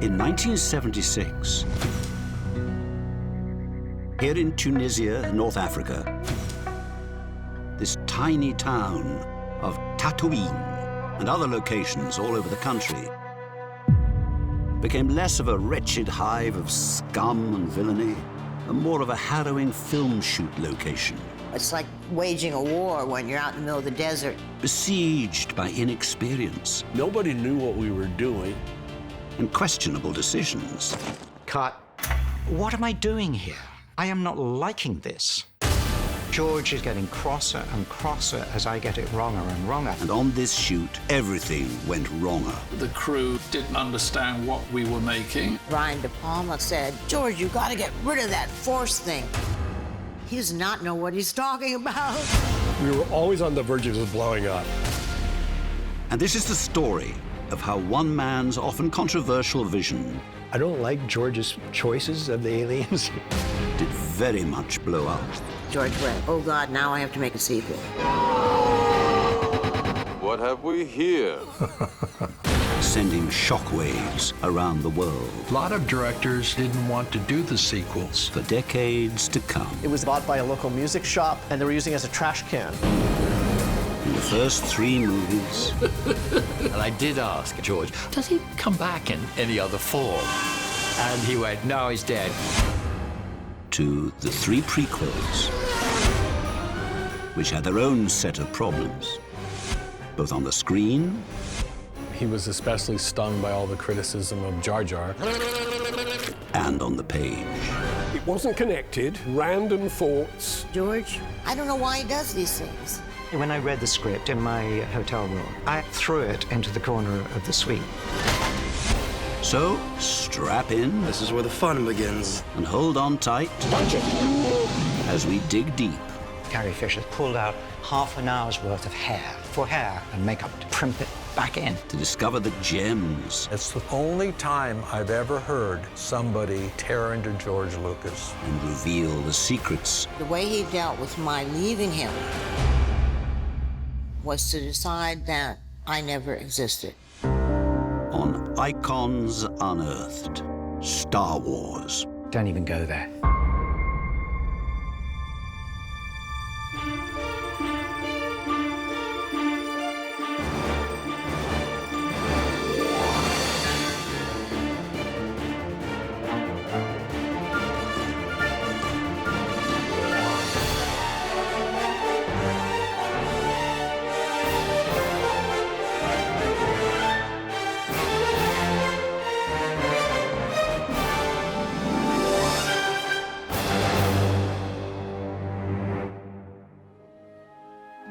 In 1976, here in Tunisia, North Africa, this tiny town of Tatooine and other locations all over the country became less of a wretched hive of scum and villainy and more of a harrowing film shoot location. It's like waging a war when you're out in the middle of the desert. Besieged by inexperience. Nobody knew what we were doing. And questionable decisions. Cut. What am I doing here? I am not liking this. George is getting crosser and crosser as I get it wronger and wronger. And on this shoot, everything went wronger. The crew didn't understand what we were making. Brian De Palma said, George, you gotta get rid of that force thing. He does not know what he's talking about. We were always on the verge of it blowing up. And this is the story of how one man's often controversial vision I don't like George's choices of the aliens. did very much blow up. George went, oh God, now I have to make a sequel. What have we here? Sending shockwaves around the world A lot of directors didn't want to do the sequels. for decades to come. It was bought by a local music shop, and they were using it as a trash can. In the first 3 movies, And I did ask George, does he come back in any other form? And he went, no, he's dead. to the 3 prequels, which had their own set of problems, both on the screen He was especially stung by all the criticism of Jar Jar. and on the page. It wasn't connected, random thoughts. George, I don't know why he does these things. When I read the script in my hotel room, I threw it into the corner of the suite. So, strap in This is where the fun begins. and hold on tight as we dig deep Carrie Fisher pulled out half an hour's worth of hair for hair and makeup to primp it back in. to discover the gems It's the only time I've ever heard somebody tear into George Lucas. and reveal the secrets The way he dealt with my leaving him was to decide that I never existed. on Icons Unearthed, Star Wars. Don't even go there.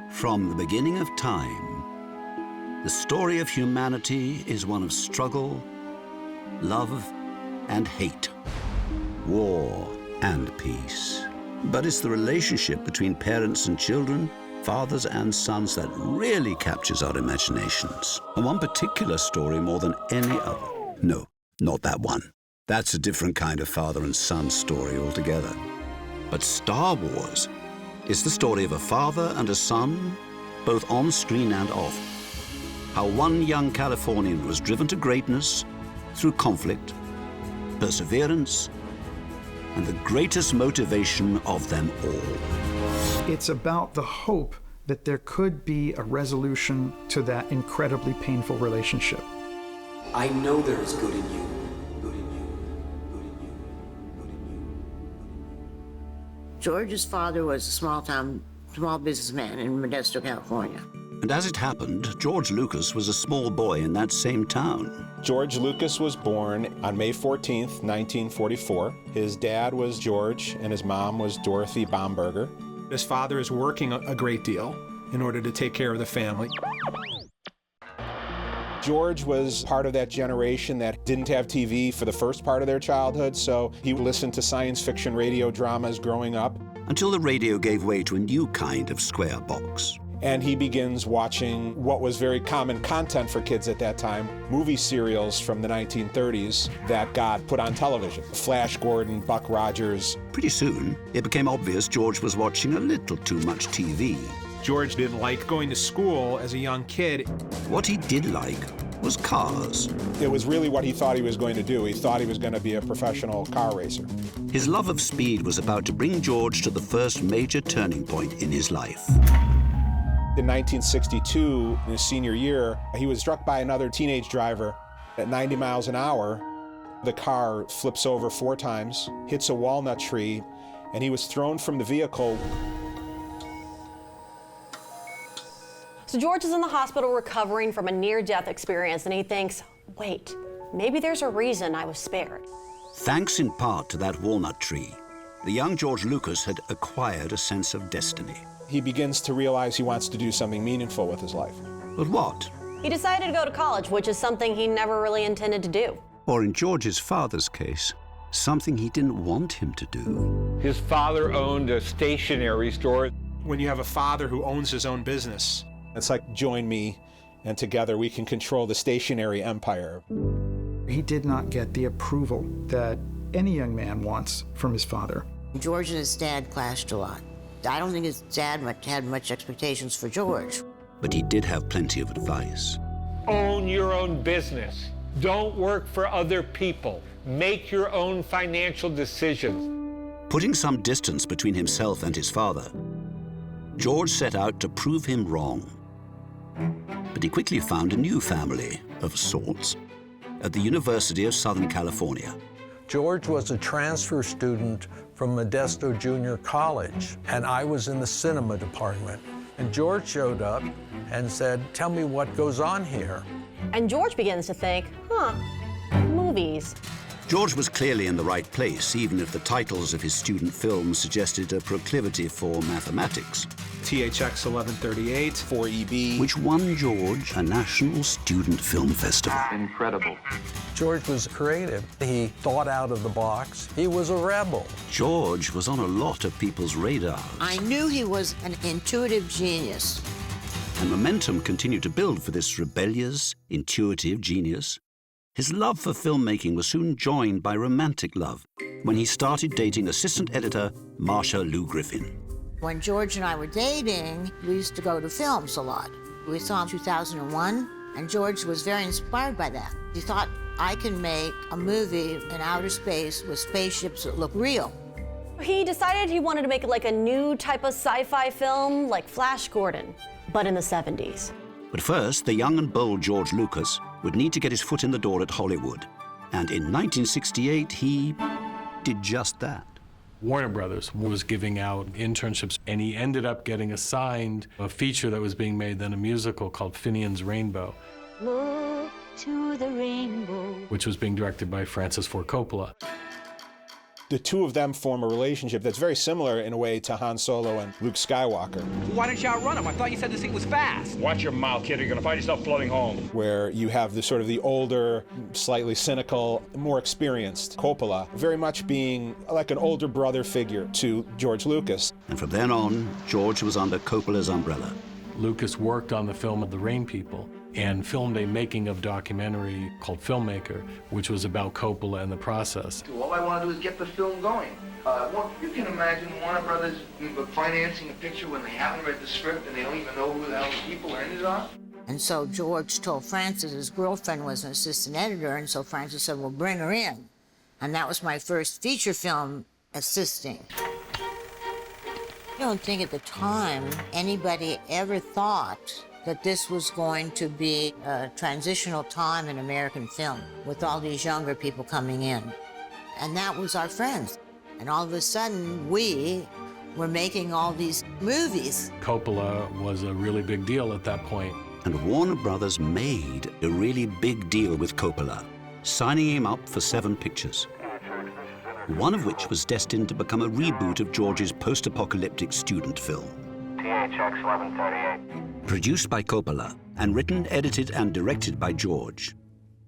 From the beginning of time, the story of humanity is one of struggle, love, and hate, war and peace. But it's the relationship between parents and children, fathers and sons, that really captures our imaginations. And one particular story more than any other. No, not that one. That's a different kind of father and son story altogether. But Star Wars is the story of a father and a son, both on screen and off. How one young Californian was driven to greatness through conflict, perseverance, and the greatest motivation of them all. It's about the hope that there could be a resolution to that incredibly painful relationship. I know there is good in you. Good in you. Good in you. Good in you. George's father was a small businessman in Modesto, California. And as it happened, George Lucas was a small boy in that same town. George Lucas was born on May 14th, 1944. His dad was George, and his mom was Dorothy Baumberger. His father is working a great deal in order to take care of the family. George was part of that generation that didn't have TV for the first part of their childhood, so he listened to science fiction radio dramas growing up. Until the radio gave way to a new kind of square box. And he begins watching what was very common content for kids at that time, movie serials from the 1930s that got put on television. Flash Gordon, Buck Rogers. Pretty soon, it became obvious George was watching a little too much TV. George didn't like going to school as a young kid. What he did like was cars. It was really what he thought he was going to do. He thought he was going to be a professional car racer. His love of speed was about to bring George to the first major turning point in his life. In 1962, in his senior year, he was struck by another teenage driver at 90 miles an hour. The car flips over 4 times, hits a walnut tree, and he was thrown from the vehicle. So George is in the hospital recovering from a near-death experience, and he thinks, wait, maybe there's a reason I was spared. Thanks in part to that walnut tree, the young George Lucas had acquired a sense of destiny. He begins to realize he wants to do something meaningful with his life. But what? He decided to go to college, which is something he never really intended to do. Or in George's father's case, something he didn't want him to do. His father owned a stationery store. When you have a father who owns his own business, it's like, join me, and together we can control the stationery empire. He did not get the approval that any young man wants from his father. George and his dad clashed a lot. I don't think his dad had much expectations for George. But he did have plenty of advice. Own your own business. Don't work for other people. Make your own financial decisions. Putting some distance between himself and his father, George set out to prove him wrong. But he quickly found a new family, of sorts, at the University of Southern California. George was a transfer student from Modesto Junior College, and I was in the cinema department. And George showed up and said, tell me what goes on here. And George begins to think, movies. George was clearly in the right place, even if the titles of his student films suggested a proclivity for mathematics. THX 1138, 4EB. Which won George a National Student Film Festival. Incredible. George was creative. He thought out of the box. He was a rebel. George was on a lot of people's radars. I knew he was an intuitive genius. And momentum continued to build for this rebellious, intuitive genius. His love for filmmaking was soon joined by romantic love when he started dating assistant editor Marcia Lucas. When George and I were dating, we used to go to films a lot. We saw in 2001, and George was very inspired by that. He thought, I can make a movie in outer space with spaceships that look real. He decided he wanted to make like a new type of sci-fi film, like Flash Gordon, but in the 70s. But first, the young and bold George Lucas would need to get his foot in the door at Hollywood. And in 1968, he did just that. Warner Brothers was giving out internships, and he ended up getting assigned a feature that was being made, then a musical called Finian's Rainbow. Look to the rainbow. Which was being directed by Francis Ford Coppola. The two of them form a relationship that's very similar in a way to Han Solo and Luke Skywalker. Why didn't you outrun him? I thought you said this thing was fast. Watch your mouth, kid, or you're gonna find yourself floating home. Where you have the sort of the older, slightly cynical, more experienced Coppola, very much being like an older brother figure to George Lucas. And from then on, George was under Coppola's umbrella. Lucas worked on the film of The Rain People and filmed a making-of documentary called Filmmaker, which was about Coppola and the process. All I want to do is get the film going. You can imagine Warner Brothers financing a picture when they haven't read the script and they don't even know who the hell the people in it are. And so George told Francis his girlfriend was an assistant editor, and so Francis said, well, bring her in. And that was my first feature film assisting. I don't think at the time anybody ever thought that this was going to be a transitional time in American film with all these younger people coming in. And that was our friends. And all of a sudden, we were making all these movies. Coppola was a really big deal at that point. And Warner Brothers made a really big deal with Coppola, signing him up for 7 pictures. One of which was destined to become a reboot of George's post-apocalyptic student film. THX 1138. Produced by Coppola and written, edited, and directed by George.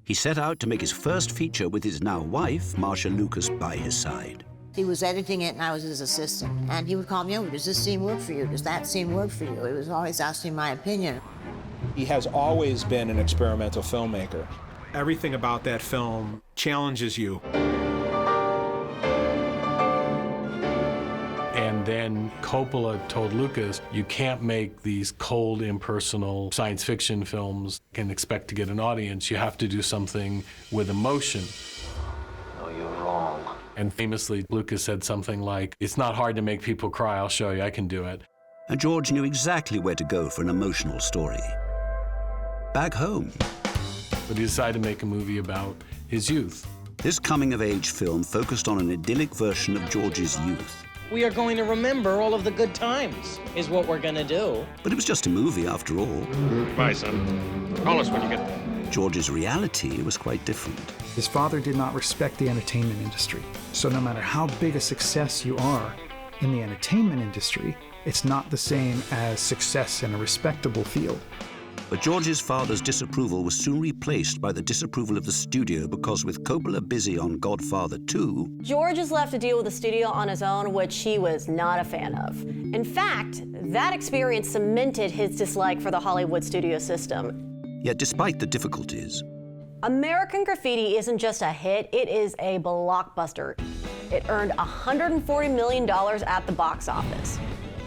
He set out to make his first feature with his now wife, Marcia Lucas, by his side. He was editing it and I was his assistant. And he would call me over, does this scene work for you? Does that scene work for you? He was always asking my opinion. He has always been an experimental filmmaker. Everything about that film challenges you. And then Coppola told Lucas, you can't make these cold, impersonal science fiction films and expect to get an audience. You have to do something with emotion. No, you're wrong. And famously, Lucas said something like, it's not hard to make people cry, I'll show you, I can do it. And George knew exactly where to go for an emotional story. Back home. But he decided to make a movie about his youth. This coming-of-age film focused on an idyllic version of George's youth. We are going to remember all of the good times, is what we're going to do. But it was just a movie, after all. Bye, son. Call us when you get there. George's reality was quite different. His father did not respect the entertainment industry. So no matter how big a success you are in the entertainment industry, it's not the same as success in a respectable field. But George's father's disapproval was soon replaced by the disapproval of the studio because with Coppola busy on Godfather 2... George is left to deal with the studio on his own, which he was not a fan of. In fact, that experience cemented his dislike for the Hollywood studio system. Yet despite the difficulties... American Graffiti isn't just a hit, it is a blockbuster. It earned $140 million at the box office.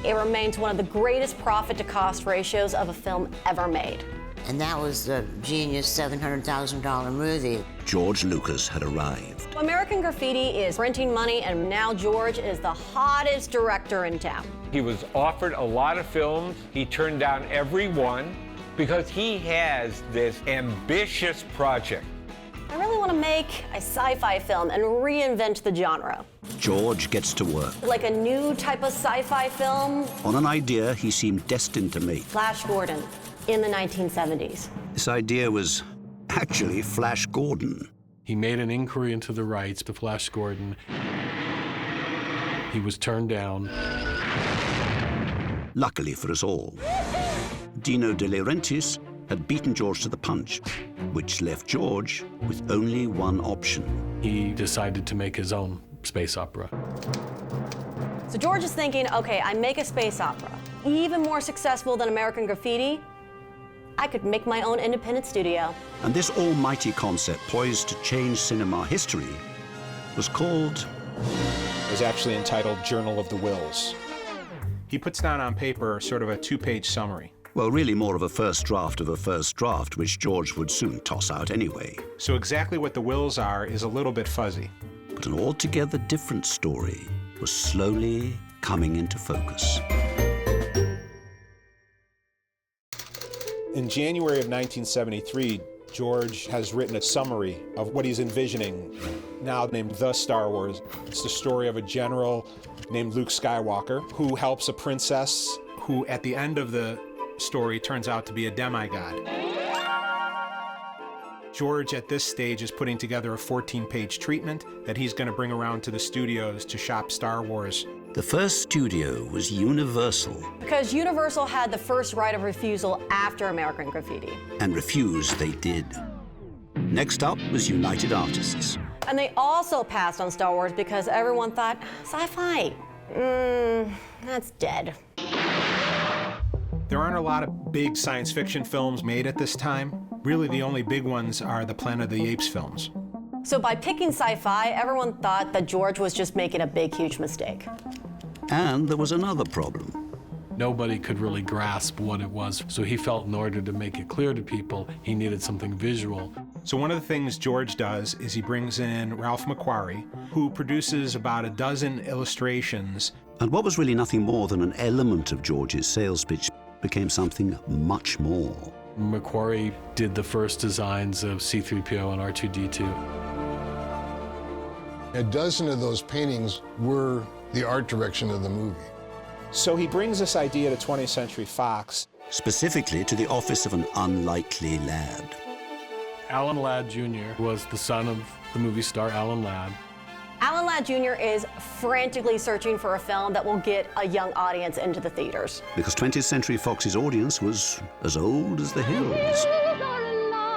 It remains one of the greatest profit-to-cost ratios of a film ever made. And that was the genius $700,000 movie. George Lucas had arrived. American Graffiti is printing money, and now George is the hottest director in town. He was offered a lot of films. He turned down every one because he has this ambitious project. I really want to make a sci-fi film and reinvent the genre. George gets to work. Like a new type of sci-fi film. On an idea he seemed destined to make. Flash Gordon in the 1970s. This idea was actually Flash Gordon. He made an inquiry into the rights to Flash Gordon. He was turned down. Luckily for us all, Dino De Laurentiis had beaten George to the punch, which left George with only one option. He decided to make his own space opera. So George is thinking, okay, I make a space opera, even more successful than American Graffiti. I could make my own independent studio. And this almighty concept, poised to change cinema history, was called... It was actually entitled Journal of the Wills. He puts down on paper sort of a 2-page summary. Well, really more of a first draft of a first draft, which George would soon toss out anyway. So exactly what the wills are is a little bit fuzzy. But an altogether different story was slowly coming into focus. In January of 1973, George has written a summary of what he's envisioning, now named The Star Wars. It's the story of a general named Luke Skywalker who helps a princess who, at the end of the story, turns out to be a demigod. George, at this stage, is putting together a 14-page treatment that he's going to bring around to the studios to shop Star Wars. The first studio was Universal. Because Universal had the first right of refusal after American Graffiti. And refuse they did. Next up was United Artists. And they also passed on Star Wars because everyone thought, sci-fi, that's dead. There aren't a lot of big science fiction films made at this time. Really, the only big ones are the Planet of the Apes films. So by picking sci-fi, everyone thought that George was just making a big, huge mistake. And there was another problem. Nobody could really grasp what it was, so he felt in order to make it clear to people, he needed something visual. So one of the things George does is he brings in Ralph McQuarrie, who produces about a dozen illustrations. And what was really nothing more than an element of George's sales pitch became something much more. McQuarrie did the first designs of C-3PO and R2-D2. A dozen of those paintings were the art direction of the movie. So he brings this idea to 20th Century Fox. Specifically to the office of an unlikely lad. Alan Ladd Jr. was the son of the movie star Alan Ladd. Alan Ladd Jr. is frantically searching for a film that will get a young audience into the theaters. Because 20th Century Fox's audience was as old as the hills.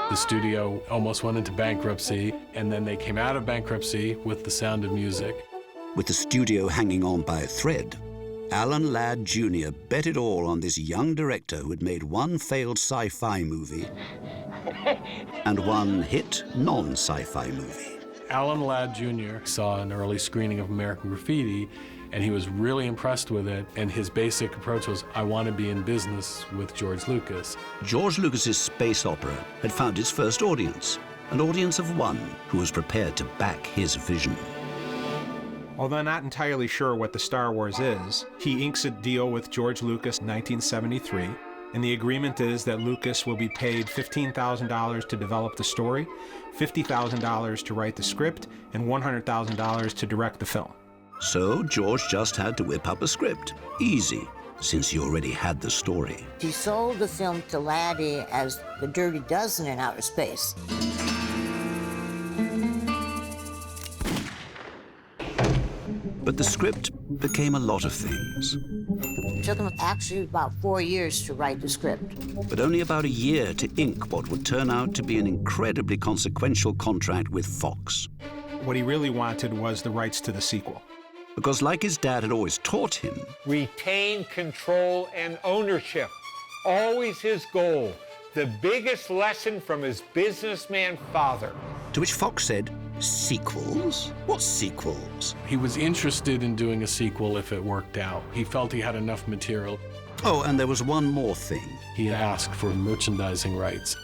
The studio almost went into bankruptcy, and then they came out of bankruptcy with The Sound of Music. With the studio hanging on by a thread, Alan Ladd Jr. bet it all on this young director who had made one failed sci-fi movie and one hit non-sci-fi movie. Alan Ladd Jr. saw an early screening of American Graffiti and he was really impressed with it, and his basic approach was, I want to be in business with George Lucas. George Lucas's space opera had found its first audience, an audience of one who was prepared to back his vision. Although not entirely sure what the Star Wars is, he inks a deal with George Lucas in 1973, and the agreement is that Lucas will be paid $15,000 to develop the story, $50,000 to write the script, and $100,000 to direct the film. So George just had to whip up a script. Easy, since he already had the story. He sold the film to Laddie as The Dirty Dozen in outer space. But the script became a lot of things. It took him actually about 4 years to write the script. But only about a year to ink what would turn out to be an incredibly consequential contract with Fox. What he really wanted was the rights to the sequel. Because like his dad had always taught him, retain control and ownership. Always his goal. The biggest lesson from his businessman father. To which Fox said, sequels? What sequels? He was interested in doing a sequel if it worked out. He felt he had enough material. Oh, and there was one more thing. He asked for merchandising rights.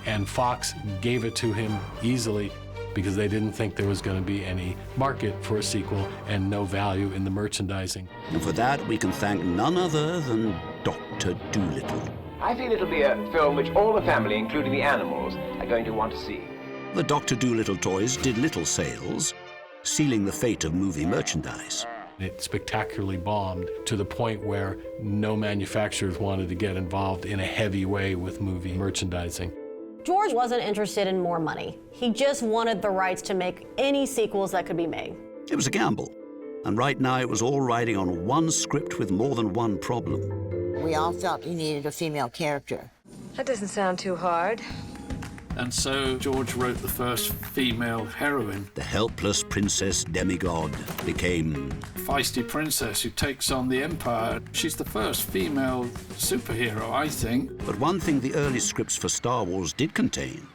And Fox gave it to him easily because they didn't think there was going to be any market for a sequel and no value in the merchandising. And for that, we can thank none other than Dr. Dolittle. I feel it'll be a film which all the family, including the animals, are going to want to see. The Dr. Dolittle toys did little sales, sealing the fate of movie merchandise. It spectacularly bombed to the point where no manufacturers wanted to get involved in a heavy way with movie merchandising. George wasn't interested in more money. He just wanted the rights to make any sequels that could be made. It was a gamble. And right now it was all riding on one script with more than one problem. We all felt he needed a female character. That doesn't sound too hard. And so George wrote the first female heroine. The helpless princess demigod became Feisty princess who takes on the empire. She's the first female superhero, I think. But one thing the early scripts for Star Wars did contain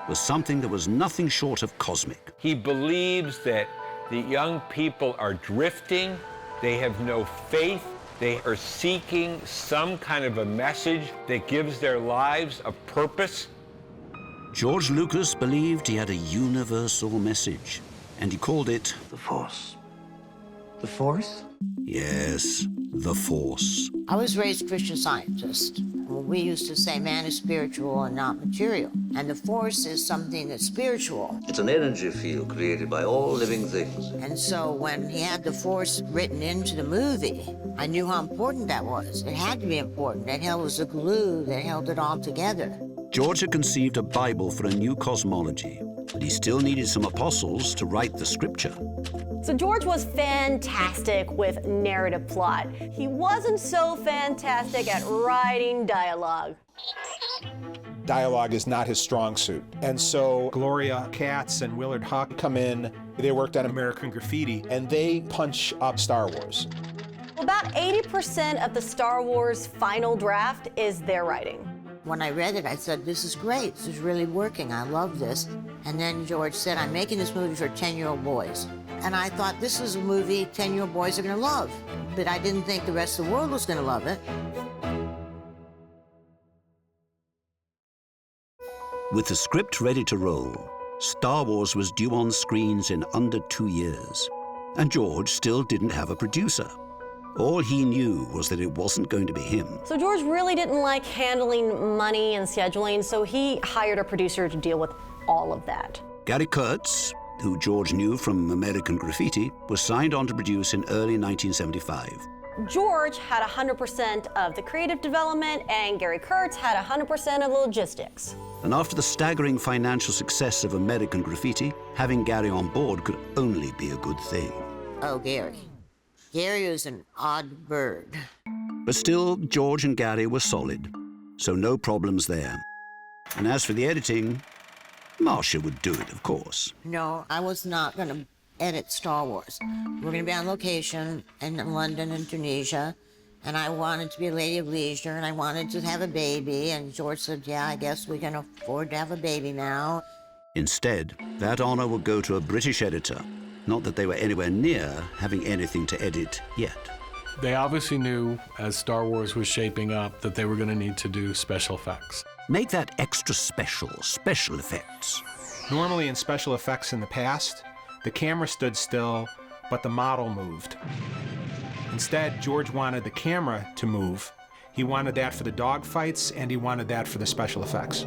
was something that was nothing short of cosmic. He believes that the young people are drifting, they have no faith, they are seeking some kind of a message that gives their lives a purpose. George Lucas believed he had a universal message, and he called it the Force. The Force? Yes, the Force. I was raised Christian Scientist. Well, we used to say man is spiritual and not material, and the Force is something that's spiritual. It's an energy field created by all living things. And so when he had the Force written into the movie, I knew how important that was. It had to be important. That was the glue that held it all together. George had conceived a Bible for a new cosmology, but he still needed some apostles to write the scripture. So George was fantastic with narrative plot. He wasn't so fantastic at writing dialogue. Dialogue is not his strong suit. And so Gloria Katz and Willard Huck come in. They worked on American Graffiti, and they punch up Star Wars. About 80% of the Star Wars final draft is their writing. When I read it, I said, this is great. This is really working. I love this. And then George said, I'm making this movie for 10-year-old boys. And I thought, this is a movie 10-year-old boys are going to love. But I didn't think the rest of the world was going to love it. With the script ready to roll, Star Wars was due on screens in under 2 years. And George still didn't have a producer. All he knew was that it wasn't going to be him. So George really didn't like handling money and scheduling, so he hired a producer to deal with all of that. Gary Kurtz, who George knew from American Graffiti, was signed on to produce in early 1975. George had 100% of the creative development, and Gary Kurtz had 100% of the logistics. And after the staggering financial success of American Graffiti, having Gary on board could only be a good thing. Oh, Gary. Gary was an odd bird. But still, George and Gary were solid, so no problems there. And as for the editing, Marcia would do it, of course. No, I was not going to edit Star Wars. We're going to be on location in London and Tunisia, and I wanted to be a lady of leisure, and I wanted to have a baby, and George said, yeah, I guess we can afford to have a baby now. Instead, that honor would go to a British editor, Not that they were anywhere near having anything to edit yet. They obviously knew, as Star Wars was shaping up, that they were going to need to do special effects. Make that extra special effects. Normally in special effects in the past, the camera stood still, but the model moved. Instead, George wanted the camera to move. He wanted that for the dogfights, and he wanted that for the special effects.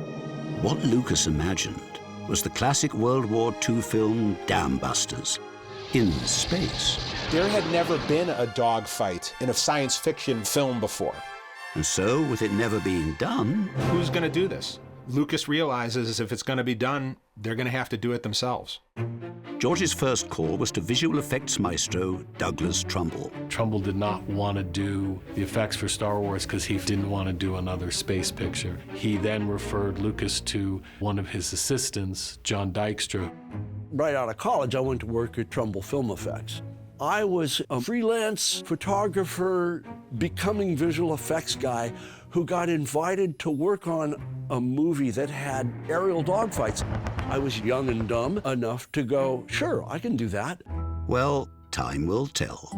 What Lucas imagined was the classic World War II film Dam Busters in space. There had never been a dogfight in a science fiction film before. And so, with it never being done... Who's going to do this? Lucas realizes if it's going to be done, they're going to have to do it themselves. George's first call was to visual effects maestro Douglas Trumbull. Trumbull did not want to do the effects for Star Wars because he didn't want to do another space picture. He then referred Lucas to one of his assistants, John Dykstra. Right out of college, I went to work at Trumbull Film Effects. I was a freelance photographer, becoming visual effects guy who got invited to work on a movie that had aerial dogfights. I was young and dumb enough to go, sure, I can do that. Well, time will tell.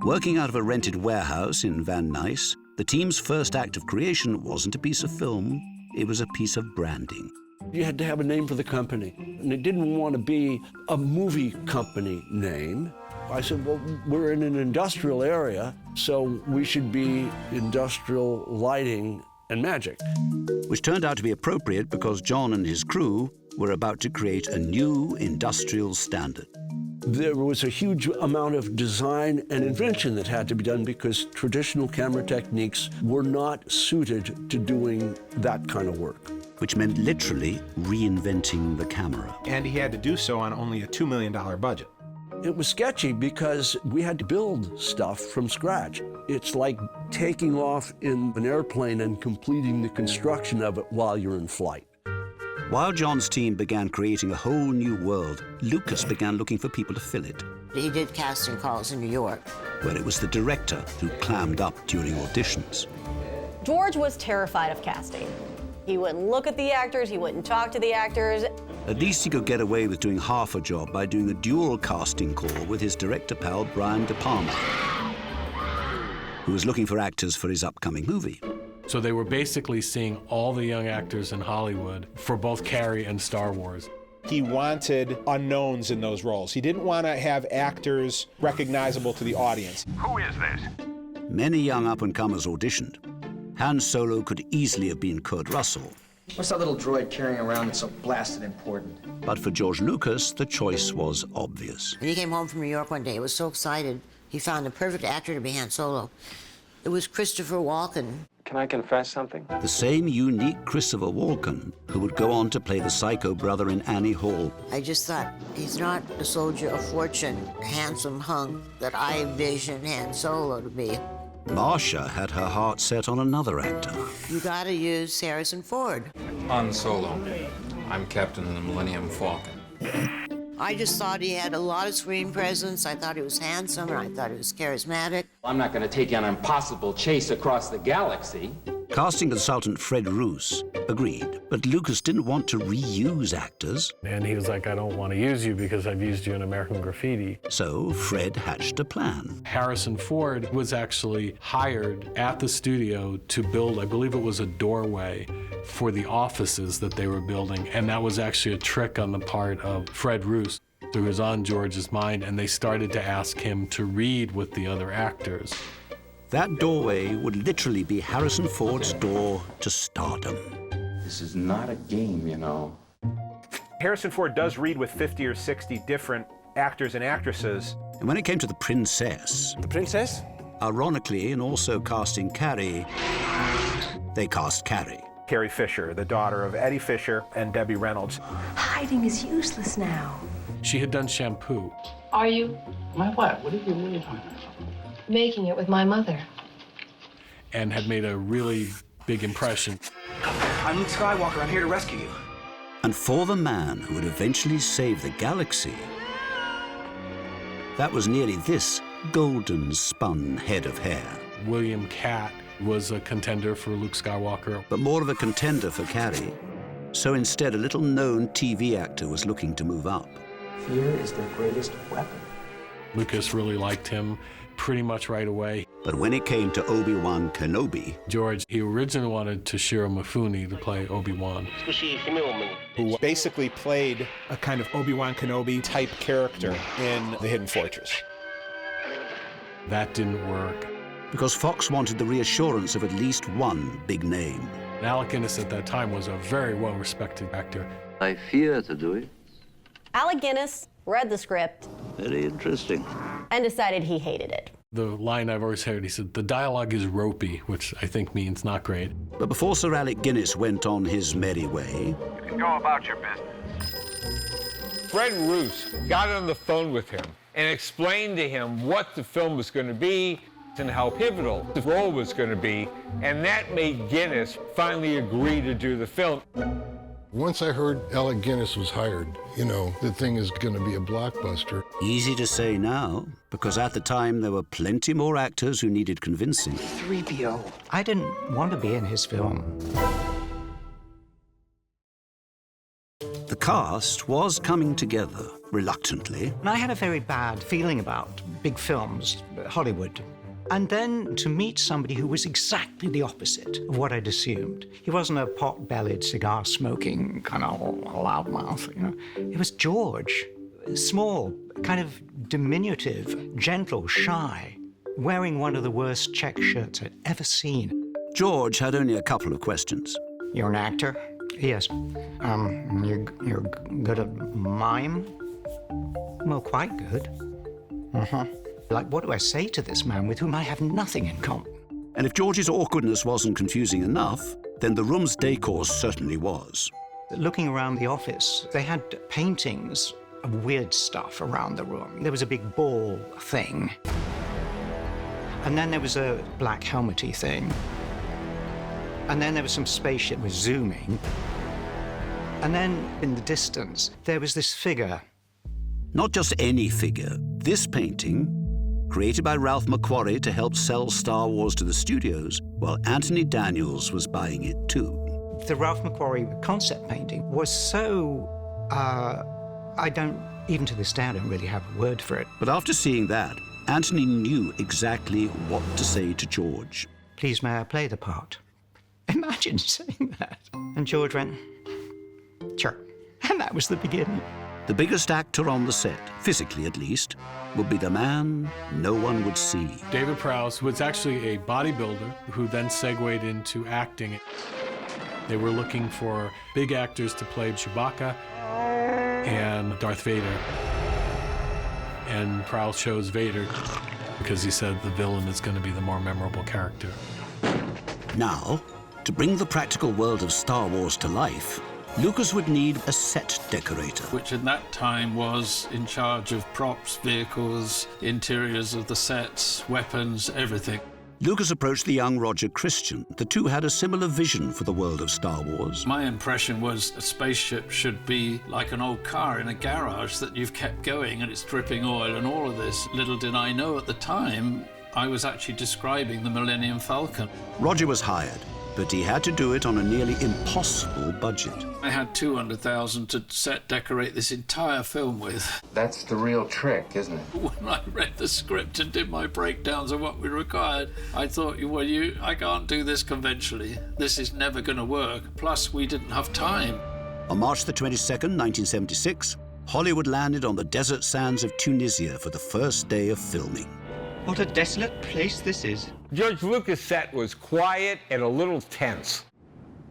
Working out of a rented warehouse in Van Nuys, the team's first act of creation wasn't a piece of film, it was a piece of branding. You had to have a name for the company, and it didn't want to be a movie company name. I said, well, we're in an industrial area, so we should be Industrial Lighting and Magic. Which turned out to be appropriate because John and his crew were about to create a new industrial standard. There was a huge amount of design and invention that had to be done because traditional camera techniques were not suited to doing that kind of work. Which meant literally reinventing the camera. And he had to do so on only a $2 million budget. It was sketchy because we had to build stuff from scratch. It's like taking off in an airplane and completing the construction of it while you're in flight. While John's team began creating a whole new world, Lucas began looking for people to fill it. He did casting calls in New York, where it was the director who clammed up during auditions. George was terrified of casting. He wouldn't look at the actors, he wouldn't talk to the actors. At least he could get away with doing half a job by doing a dual casting call with his director pal Brian De Palma, who was looking for actors for his upcoming movie. So they were basically seeing all the young actors in Hollywood for both Carrie and Star Wars. He wanted unknowns in those roles. He didn't want to have actors recognizable to the audience. Who is this? Many young up-and-comers auditioned. Han Solo could easily have been Kurt Russell. What's that little droid carrying around that's so blasted important? But for George Lucas, the choice was obvious. When he came home from New York one day, he was so excited. He found the perfect actor to be Han Solo. It was Christopher Walken. Can I confess something? The same unique Christopher Walken who would go on to play the psycho brother in Annie Hall. I just thought, he's not a soldier of fortune, a handsome hunk that I envisioned Han Solo to be. Marcia had her heart set on another actor. You gotta use Harrison Ford. Han Solo. I'm captain of the Millennium Falcon. I just thought he had a lot of screen presence. I thought he was handsome, and I thought he was charismatic. I'm not going to take you on an impossible chase across the galaxy. Casting consultant Fred Roos agreed, but Lucas didn't want to reuse actors. And he was like, I don't want to use you because I've used you in American Graffiti. So Fred hatched a plan. Harrison Ford was actually hired at the studio to build, I believe it was a doorway for the offices that they were building. And that was actually a trick on the part of Fred Roos. It was on George's mind, and they started to ask him to read with the other actors. That doorway would literally be Harrison Ford's door to stardom. This is not a game, you know. Harrison Ford does read with 50 or 60 different actors and actresses. And when it came to the princess... The princess? Ironically, in also casting Carrie, they cast Carrie. Carrie Fisher, the daughter of Eddie Fisher and Debbie Reynolds. Hiding is useless now. She had done Shampoo. Are you? My what? What are you really doing? Making it with my mother. And had made a really big impression. I'm Luke Skywalker. I'm here to rescue you. And for the man who would eventually save the galaxy, that was nearly this golden spun head of hair. William Catt was a contender for Luke Skywalker. But more of a contender for Carrie. So instead, a little-known TV actor was looking to move up. Fear is their greatest weapon. Lucas really liked him pretty much right away. But when it came to Obi-Wan Kenobi, George, he originally wanted Toshiro Mifune to play Obi-Wan, who basically played a kind of Obi-Wan Kenobi type character in The Hidden Fortress. That didn't work. because Fox wanted the reassurance of at least one big name. Alec Guinness at that time was a very well-respected actor. I fear to do it. Alec Guinness read the script. Very interesting. And decided he hated it. The line I've always heard, he said, the dialogue is ropey, which I think means not great. But before Sir Alec Guinness went on his merry way, You can go about your business. Fred Roos got on the phone with him and explained to him what the film was going to be and how pivotal the role was going to be, and that made Guinness finally agree to do the film. Once I heard Alec Guinness was hired, you know, the thing is going to be a blockbuster. Easy to say now, because at the time there were plenty more actors who needed convincing. 3PO. I didn't want to be in his film. The cast was coming together, reluctantly. And I had a very bad feeling about big films, Hollywood. And then to meet somebody who was exactly the opposite of what I'd assumed. He wasn't a pot-bellied, cigar-smoking, kind of loudmouth, you know. It was George, small, kind of diminutive, gentle, shy, wearing one of the worst check shirts I'd ever seen. George had only a couple of questions. You're an actor? Yes. You're good at mime? Well, quite good. Like, what do I say to this man with whom I have nothing in common? And if George's awkwardness wasn't confusing enough, then the room's decor certainly was. Looking around the office, they had paintings of weird stuff around the room. There was a big ball thing. And then there was a black helmety thing. And then there was some spaceship with zooming. And then in the distance, there was this figure. Not just any figure. This painting, created by Ralph McQuarrie to help sell Star Wars to the studios, while Anthony Daniels was buying it too. The Ralph McQuarrie concept painting was so, I don't, even to this day, I don't really have a word for it. But after seeing that, Anthony knew exactly what to say to George. Please, may I play the part? Imagine saying that. And George went, sure. And that was the beginning. The biggest actor on the set, physically at least, would be the man no one would see. David Prowse was actually a bodybuilder who then segued into acting. They were looking for big actors to play Chewbacca and Darth Vader. And Prowse chose Vader because he said the villain is going to be the more memorable character. Now, to bring the practical world of Star Wars to life, Lucas would need a set decorator. Which in that time was in charge of props, vehicles, interiors of the sets, weapons, everything. Lucas approached the young Roger Christian. The two had a similar vision for the world of Star Wars. My impression was a spaceship should be like an old car in a garage that you've kept going and it's dripping oil and all of this. Little did I know at the time, I was actually describing the Millennium Falcon. Roger was hired, but he had to do it on a nearly impossible budget. I had $200,000 to set decorate this entire film with. That's the real trick, isn't it? When I read the script and did my breakdowns of what we required, I thought, well, I can't do this conventionally. This is never going to work. Plus, we didn't have time. On March the 22nd, 1976, Hollywood landed on the desert sands of Tunisia for the first day of filming. What a desolate place this is. George Lucas' set was quiet and a little tense.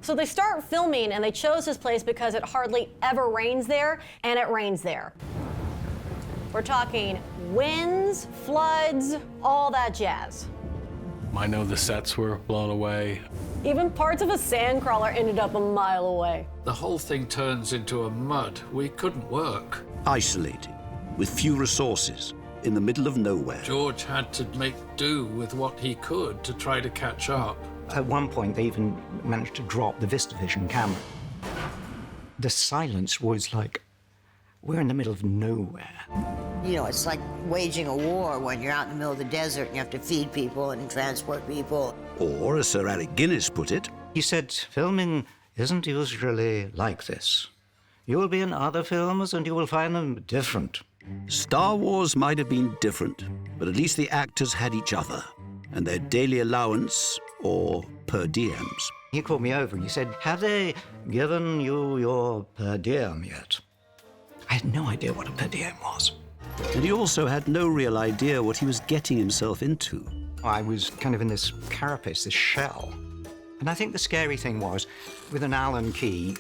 So they start filming, and they chose this place because it hardly ever rains there, and it rains there. We're talking winds, floods, all that jazz. I know the sets were blown away. Even parts of a sand crawler ended up a mile away. The whole thing turns into a mud. We couldn't work. Isolated, with few resources, in the middle of nowhere. George had to make do with what he could to try to catch up. At one point, they even managed to drop the VistaVision camera. The silence was like, we're in the middle of nowhere. You know, it's like waging a war when you're out in the middle of the desert and you have to feed people and transport people. Or, as Sir Alec Guinness put it, he said, filming isn't usually like this. You will be in other films and you will find them different. Star Wars might have been different, but at least the actors had each other and their daily allowance or per diems. He called me over and he said, have they given you your per diem yet? I had no idea what a per diem was. And he also had no real idea what he was getting himself into. I was kind of in this carapace, this shell. And I think the scary thing was, with an Allen key,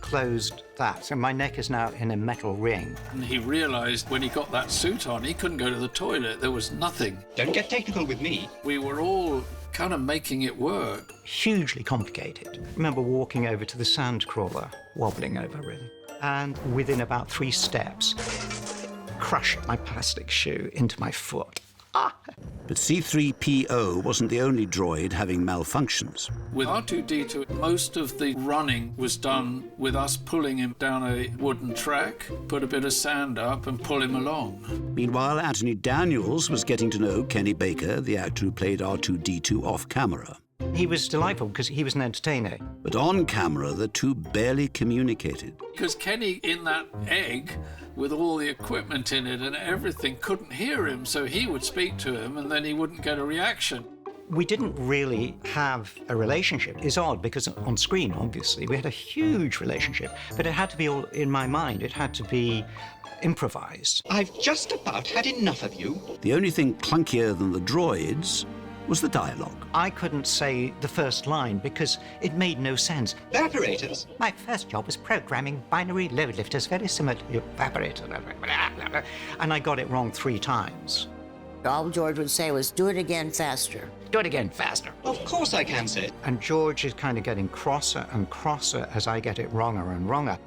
closed that. So my neck is now in a metal ring. And he realized when he got that suit on, he couldn't go to the toilet. There was nothing. Don't get technical with me. We were all kind of making it work. Hugely complicated. I remember walking over to the sand crawler, wobbling over really. And within about 3 steps, crushed my plastic shoe into my foot. But C-3PO wasn't the only droid having malfunctions. With R2-D2, most of the running was done with us pulling him down a wooden track, put a bit of sand up and pull him along. Meanwhile, Anthony Daniels was getting to know Kenny Baker, the actor who played R2-D2 off-camera. He was delightful because he was an entertainer. But on camera, the two barely communicated. Because Kenny, in that egg, with all the equipment in it and everything, couldn't hear him, so he would speak to him and then he wouldn't get a reaction. We didn't really have a relationship. It's odd because on screen, obviously, we had a huge relationship, but it had to be all in my mind. It had to be improvised. I've just about had enough of you. The only thing clunkier than the droids was the dialogue. I couldn't say the first line because it made no sense. Evaporators. My first job was programming binary load lifters very similar to evaporator. And I got it wrong 3 times. All George would say was, do it again faster. Do it again faster. Of course I can say it. And George is kind of getting crosser and crosser as I get it wronger and wronger.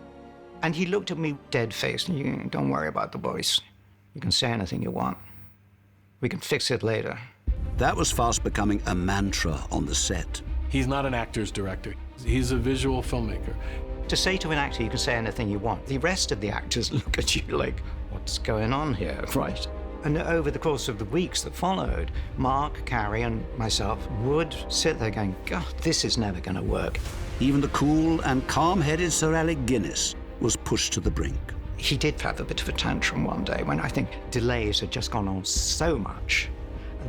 And he looked at me dead-faced. Don't worry about the voice. You can say anything you want. We can fix it later. That was fast becoming a mantra on the set. He's not an actor's director. He's a visual filmmaker. To say to an actor, you can say anything you want. The rest of the actors look at you like, what's going on here, right? And over the course of the weeks that followed, Mark, Carrie, and myself would sit there going, God, this is never going to work. Even the cool and calm-headed Sir Alec Guinness was pushed to the brink. He did have a bit of a tantrum one day when I think delays had just gone on so much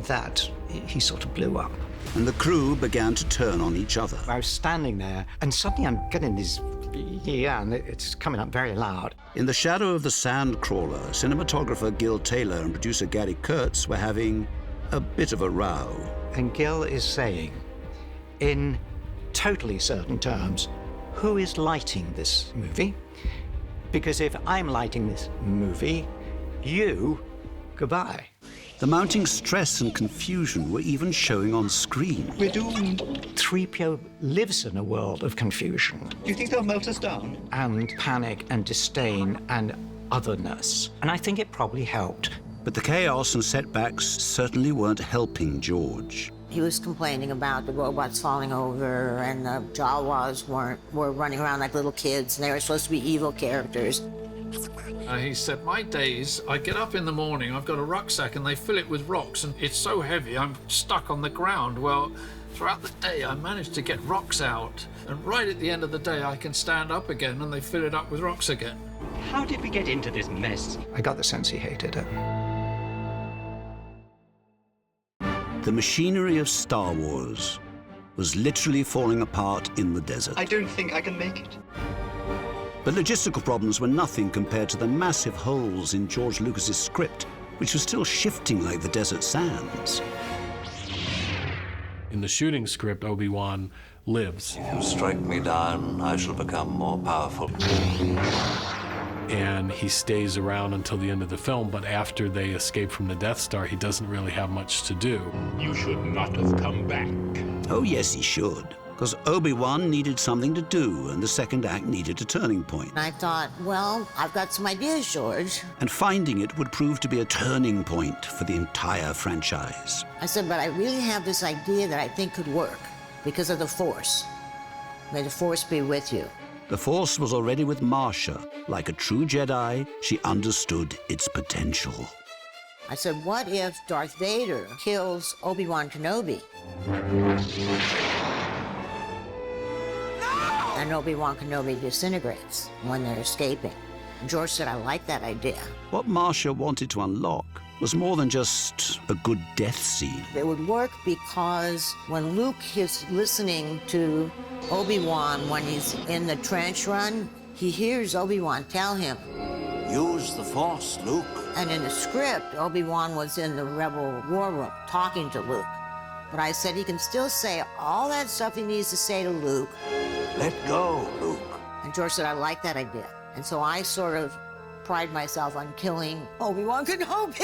that he sort of blew up. And the crew began to turn on each other. I was standing there, and suddenly I'm getting this, and it's coming up very loud. In the shadow of the sand crawler, cinematographer Gil Taylor and producer Gary Kurtz were having a bit of a row. And Gil is saying, in totally certain terms, who is lighting this movie? Because if I'm lighting this movie, you, goodbye. The mounting stress and confusion were even showing on screen. We're doomed. 3PO lives in a world of confusion. Do you think they'll melt us down? And panic and disdain and otherness. And I think it probably helped. But the chaos and setbacks certainly weren't helping George. He was complaining about the robots falling over and the Jawas were running around like little kids and they were supposed to be evil characters. He said, my days, I get up in the morning, I've got a rucksack and they fill it with rocks and it's so heavy I'm stuck on the ground. Well, throughout the day I managed to get rocks out and right at the end of the day I can stand up again and they fill it up with rocks again. How did we get into this mess? I got the sense he hated it. The machinery of Star Wars was literally falling apart in the desert. I don't think I can make it. But logistical problems were nothing compared to the massive holes in George Lucas's script, which was still shifting like the desert sands. In the shooting script, Obi-Wan lives. If you strike me down, I shall become more powerful. And he stays around until the end of the film, but after they escape from the Death Star, he doesn't really have much to do. You should not have come back. Oh, yes, he should. Because Obi-Wan needed something to do, and the second act needed a turning point. And I thought, well, I've got some ideas, George. And finding it would prove to be a turning point for the entire franchise. I said, but I really have this idea that I think could work because of the Force. May the Force be with you. The Force was already with Marcia. Like a true Jedi, she understood its potential. I said, what if Darth Vader kills Obi-Wan Kenobi? and Obi-Wan Kenobi disintegrates when they're escaping. And George said, I like that idea. What Marcia wanted to unlock was more than just a good death scene. It would work because when Luke is listening to Obi-Wan when he's in the trench run, he hears Obi-Wan tell him, Use the Force, Luke. And in the script, Obi-Wan was in the Rebel War Room talking to Luke. But I said he can still say all that stuff he needs to say to Luke. Let go, Luke. And George said, I like that idea. And so I sort of pride myself on killing Obi-Wan Kenobi.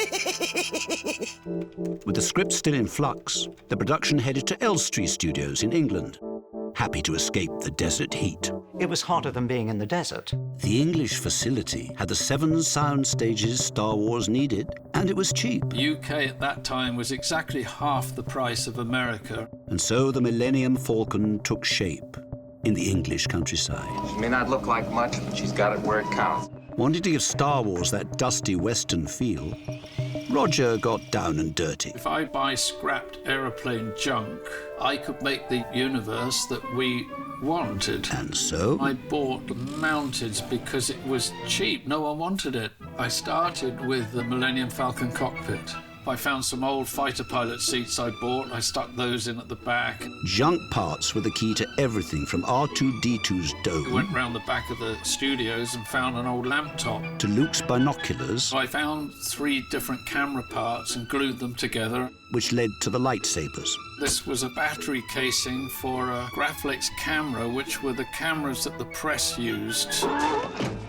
With the script still in flux, the production headed to Elstree Studios in England, happy to escape the desert heat. It was hotter than being in the desert. The English facility had the 7 sound stages Star Wars needed, and it was cheap. UK at that time was exactly half the price of America. And so the Millennium Falcon took shape in the English countryside. She may not look like much, but she's got it where it counts. Wanting to give Star Wars that dusty Western feel, Roger got down and dirty. If I buy scrapped aeroplane junk, I could make the universe that we wanted. And so? I bought mounted because it was cheap. No one wanted it. I started with the Millennium Falcon cockpit. I found some old fighter pilot seats I bought. I stuck those in at the back. Junk parts were the key to everything from R2-D2's dome. We went round the back of the studios and found an old lamp top. To Luke's binoculars. I found 3 different camera parts and glued them together. Which led to the lightsabers. This was a battery casing for a Graflex camera, which were the cameras that the press used.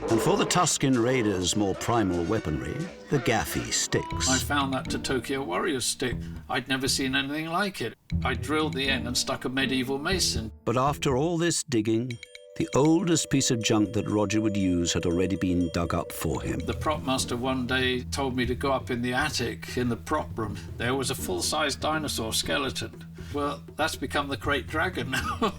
And for the Tusken Raiders' more primal weaponry, the Gaffy sticks. I found that to Tokyo Warrior stick. I'd never seen anything like it. I drilled the end and stuck a medieval mason. But after all this digging, the oldest piece of junk that Roger would use had already been dug up for him. The prop master one day told me to go up in the attic in the prop room. There was a full-size dinosaur skeleton. Well, that's become the Great Dragon now.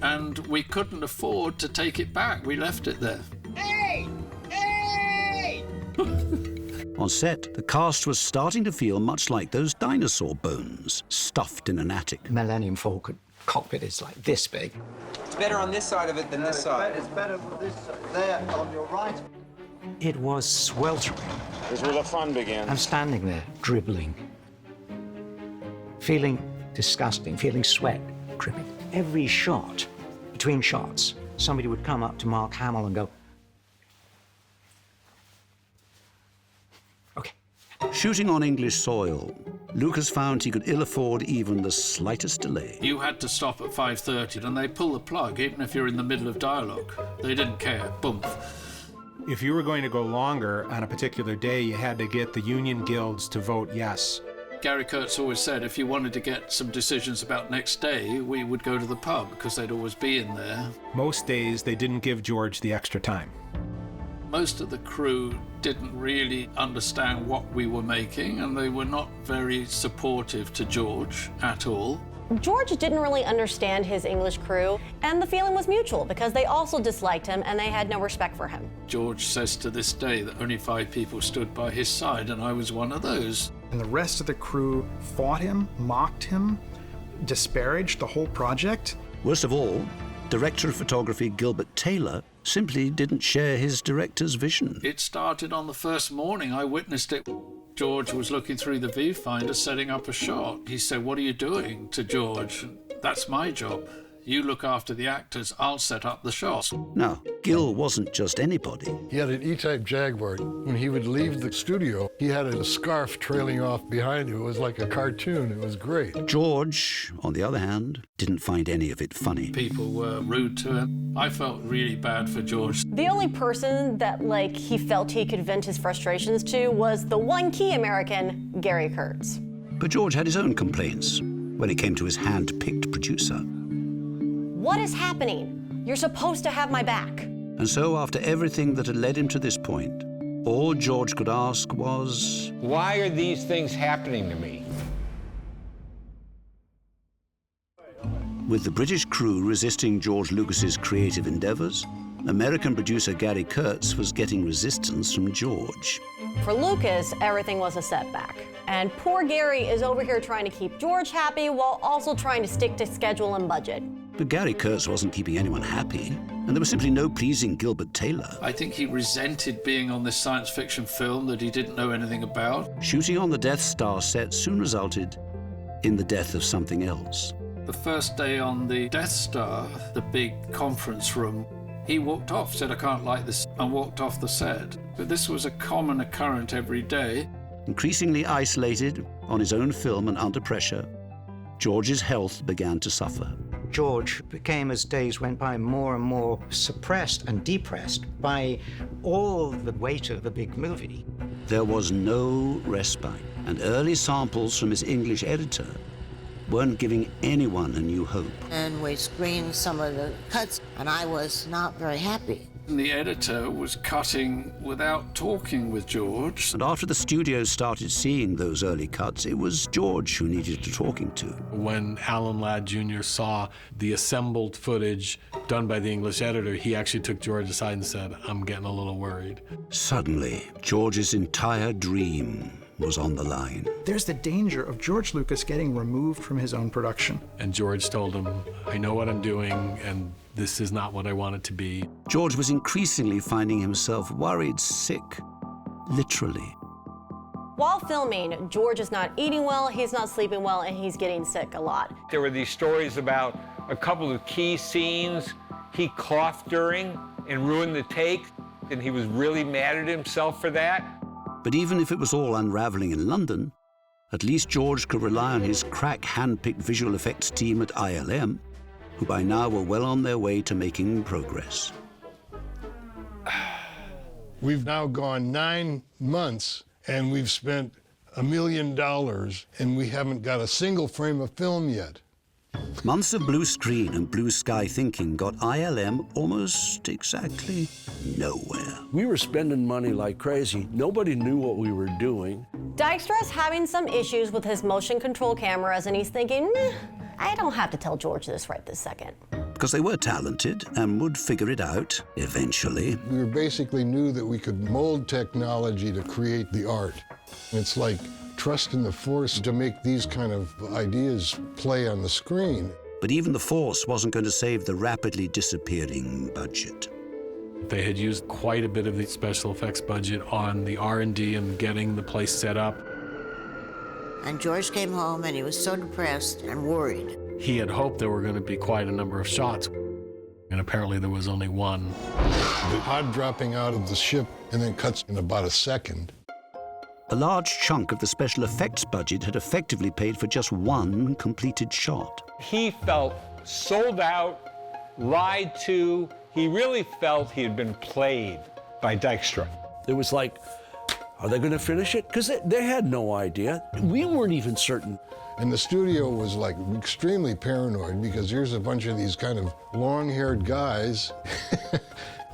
And we couldn't afford to take it back. We left it there. Hey! Hey! On set, the cast was starting to feel much like those dinosaur bones stuffed in an attic. Millennium Falcon cockpit is like this big. It's better on this side of it than this side. It's better with this there on your right. It was sweltering. This is where the fun began. I'm standing there, dribbling, feeling disgusting, feeling sweat dripping. Every shot, between shots, somebody would come up to Mark Hamill and go, okay. Shooting on English soil, Lucas found he could ill afford even the slightest delay. You had to stop at 5:30 and they pull the plug, even if you're in the middle of dialogue. They didn't care. Boom. If you were going to go longer on a particular day, you had to get the union guilds to vote yes. Gary Kurtz always said if you wanted to get some decisions about next day, we would go to the pub because they'd always be in there. Most days, they didn't give George the extra time. Most of the crew didn't really understand what we were making, and they were not very supportive to George at all. George didn't really understand his English crew, and the feeling was mutual because they also disliked him and they had no respect for him. George says to this day that only 5 people stood by his side, and I was one of those. And the rest of the crew fought him, mocked him, disparaged the whole project. Worst of all, director of photography Gilbert Taylor simply didn't share his director's vision. It started on the first morning. I witnessed it. George was looking through the viewfinder setting up a shot. He said, "What are you doing?" to George. "That's my job. You look after the actors, I'll set up the shots." Now, Gil wasn't just anybody. He had an E-type Jaguar. When he would leave the studio, he had a scarf trailing off behind him. It was like a cartoon. It was great. George, on the other hand, didn't find any of it funny. People were rude to him. I felt really bad for George. The only person that, he felt he could vent his frustrations to was the one key American, Gary Kurtz. But George had his own complaints when it came to his hand-picked producer. What is happening? You're supposed to have my back. And so, after everything that had led him to this point, all George could ask was, why are these things happening to me? With the British crew resisting George Lucas's creative endeavors, American producer Gary Kurtz was getting resistance from George. For Lucas, everything was a setback. And poor Gary is over here trying to keep George happy while also trying to stick to schedule and budget. But Gary Kurtz wasn't keeping anyone happy, and there was simply no pleasing Gilbert Taylor. I think he resented being on this science fiction film that he didn't know anything about. Shooting on the Death Star set soon resulted in the death of something else. The first day on the Death Star, the big conference room, he walked off, said, "I can't light this," and walked off the set. But this was a common occurrence every day. Increasingly isolated on his own film and under pressure, George's health began to suffer. George became, as days went by, more and more suppressed and depressed by all the weight of the big movie. There was no respite, and early samples from his English editor weren't giving anyone a new hope. And we screened some of the cuts, and I was not very happy. The editor was cutting without talking with George. And after the studios started seeing those early cuts, it was George who needed a talking to. When Alan Ladd Jr. saw the assembled footage done by the English editor, he actually took George aside and said, "I'm getting a little worried." Suddenly, George's entire dream was on the line. There's the danger of George Lucas getting removed from his own production. And George told him, "I know what I'm doing, and this is not what I want it to be." George was increasingly finding himself worried sick, literally. While filming, George is not eating well, he's not sleeping well, and he's getting sick a lot. There were these stories about a couple of key scenes he coughed during and ruined the take, and he was really mad at himself for that. But even if it was all unraveling in London, at least George could rely on his crack hand-picked visual effects team at ILM, who by now were well on their way to making progress. We've now gone 9 months, and we've spent $1 million, and we haven't got a single frame of film yet. Months of blue screen and blue sky thinking got ILM almost exactly nowhere. We were spending money like crazy. Nobody knew what we were doing. Dykstra's having some issues with his motion control cameras, and he's thinking, meh, I don't have to tell George this right this second. Because they were talented and would figure it out eventually. We basically knew that we could mold technology to create the art. It's like trust in the force to make these kind of ideas play on the screen. But even the force wasn't going to save the rapidly disappearing budget. They had used quite a bit of the special effects budget on the R&D and getting the place set up. And George came home, and he was so depressed and worried. He had hoped there were going to be quite a number of shots, and apparently there was only one. The hot dropping out of the ship and then cuts in about a second. A large chunk of the special effects budget had effectively paid for just one completed shot. He felt sold out, lied to. He really felt he had been played by Dykstra. It was like, are they going to finish it? Because they had no idea. We weren't even certain. And the studio was like extremely paranoid because here's a bunch of these kind of long-haired guys.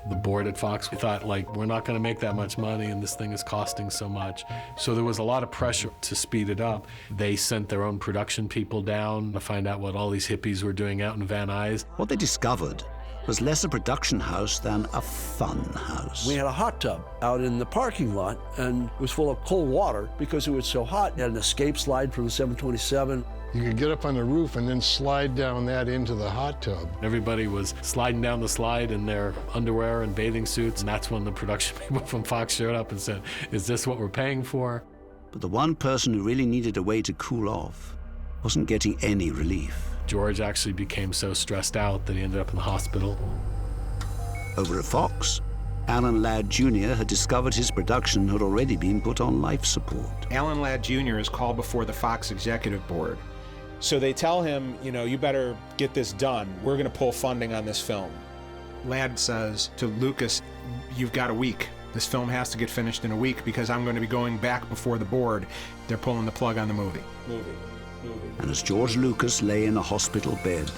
The board at Fox thought, like, we're not going to make that much money and this thing is costing so much. So there was a lot of pressure to speed it up. They sent their own production people down to find out what all these hippies were doing out in Van Nuys. What they discovered was less a production house than a fun house. We had a hot tub out in the parking lot, and it was full of cold water because it was so hot. It had an escape slide from the 727. You could get up on the roof and then slide down that into the hot tub. Everybody was sliding down the slide in their underwear and bathing suits, and that's when the production people from Fox showed up and said, "Is this what we're paying for?" But the one person who really needed a way to cool off wasn't getting any relief. George actually became so stressed out that he ended up in the hospital. Over at Fox, Alan Ladd Jr. had discovered his production had already been put on life support. Alan Ladd Jr. is called before the Fox executive board. So they tell him, you know, you better get this done. We're going to pull funding on this film. Ladd says to Lucas, you've got a week. This film has to get finished in a week because I'm going to be going back before the board. They're pulling the plug on the movie. And as George Lucas lay in a hospital bed,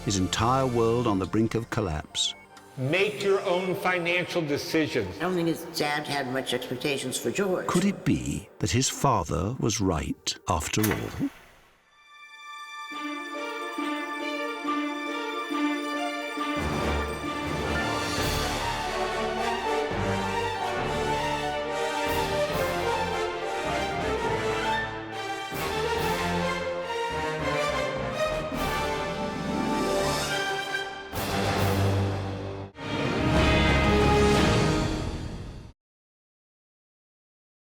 his entire world on the brink of collapse. Make your own financial decisions. I don't think his dad had much expectations for George. Could it be that his father was right after all?